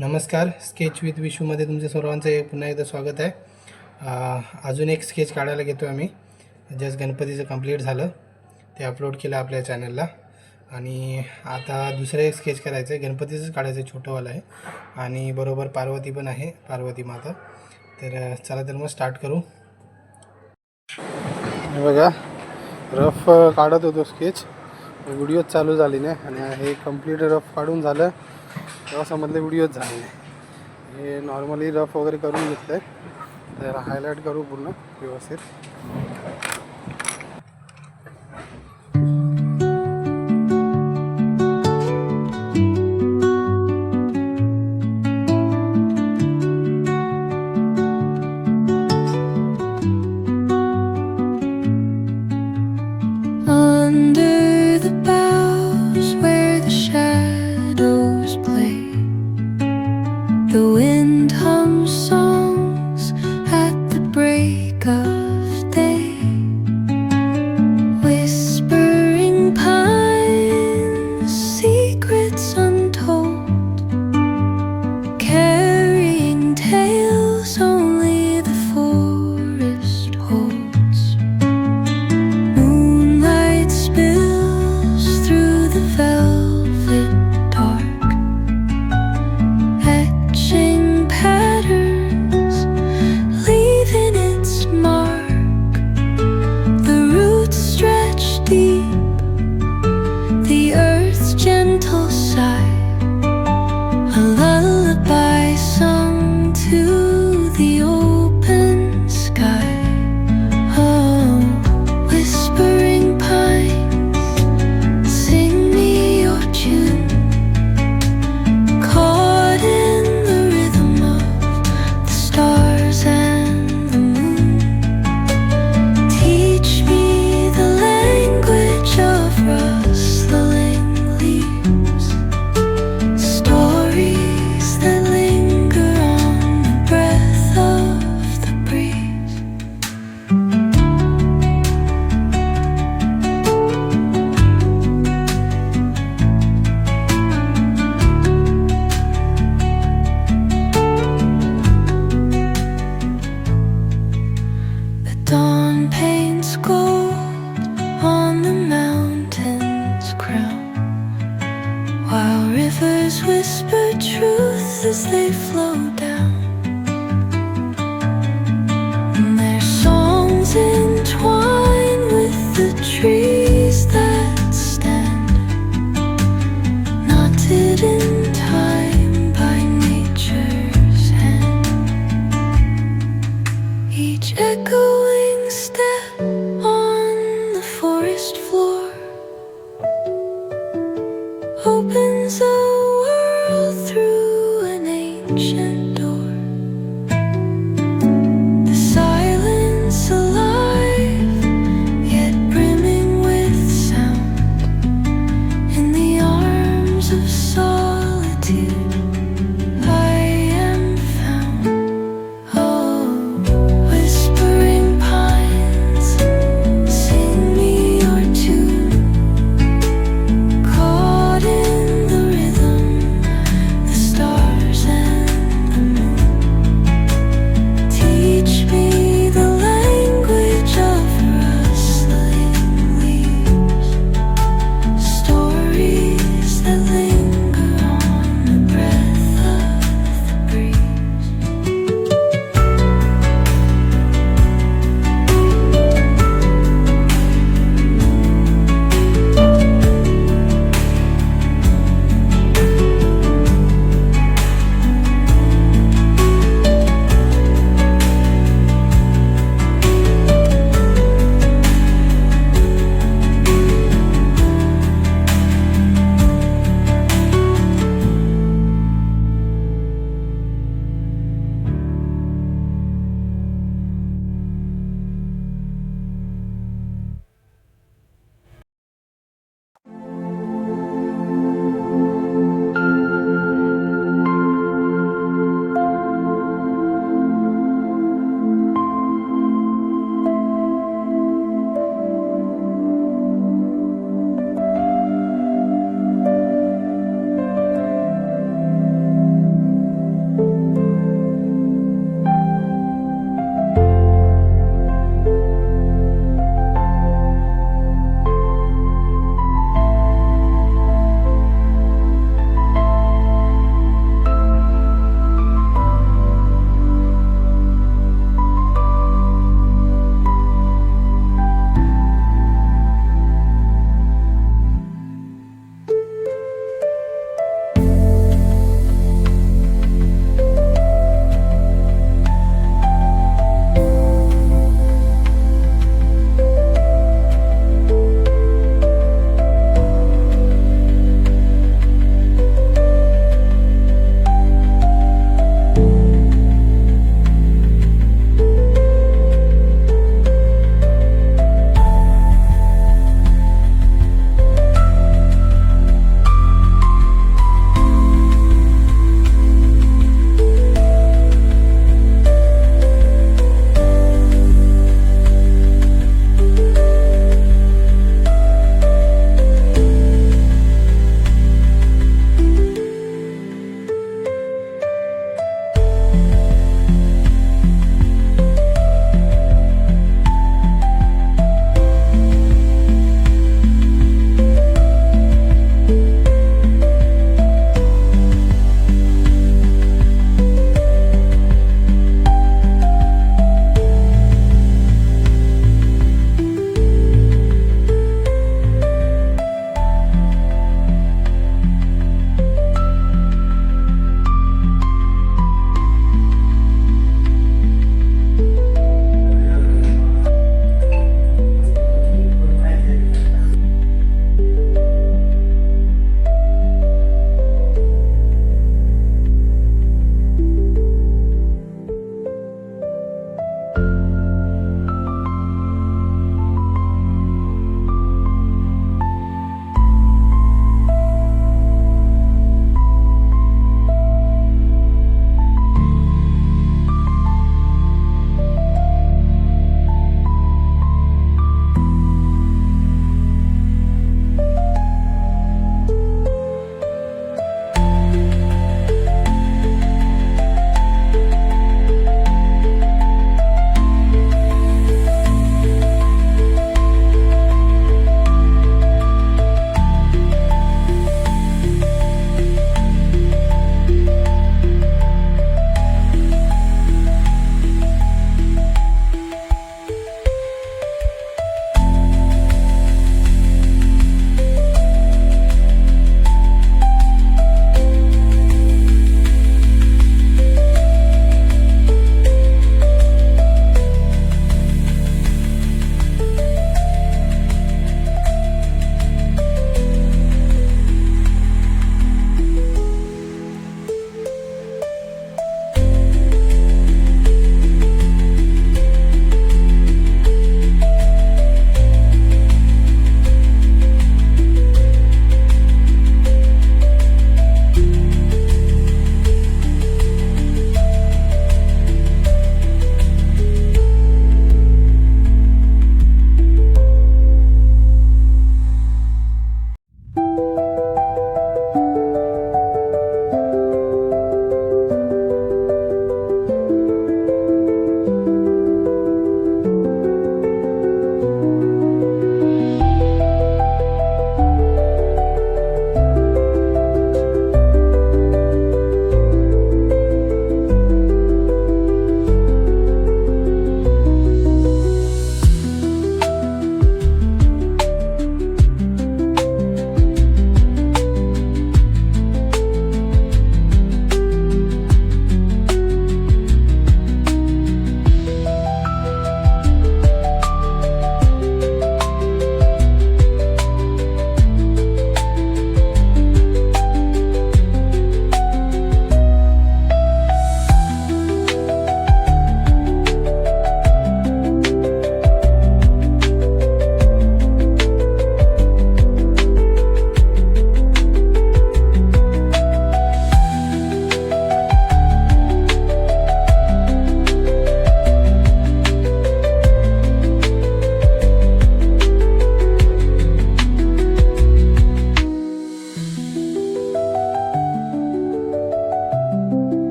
नमस्कार, sketch with विशूमध्ये तुमच्या सर्वांचं पुन्हा एकदा स्वागत आहे. अजून एक स्केच काढायला घेतो आम्ही. जस्ट गणपतीचं कंप्लीट झालं, ते अपलोड केलं आपल्या चॅनलला. आणि आता दुसरं एक स्केच करायचं आहे, गणपतीचंच काढायचं आहे, छोटंवालं आहे. आणि बरोबर पार्वती पण आहे, पार्वती माता. तर चला तर मग स्टार्ट करू. बघा, रफ काढत होतो स्केच, व्हिडिओच चालू झाली नाही. आणि हे कंप्लीट रफ काढून झालं तेव्हा समजलं व्हिडिओच झाले नाही. हे नॉर्मली रफ वगैरे करून घेतलं आहे, तर हायलाईट करू पूर्ण व्यवस्थित. Under the boughs where the shadows play, the wind hums songs at the break of day. Whispering pines, secrets untold, carrying tales only the forest holds. Moonlight spills through the velvet dark, etching patterns, leaving its mark. The roots stretch deep, the earth's gentle sigh, a lullaby sung to the open sky. Oh, whispering pines, sing me your tune, caught in the rhythm of the stars and the moon. Teach me the language of rustling leaves, stories that linger on the breath of the breeze. The dawn paints gold on the mountain's crown, while rivers whisper truth as they flow down.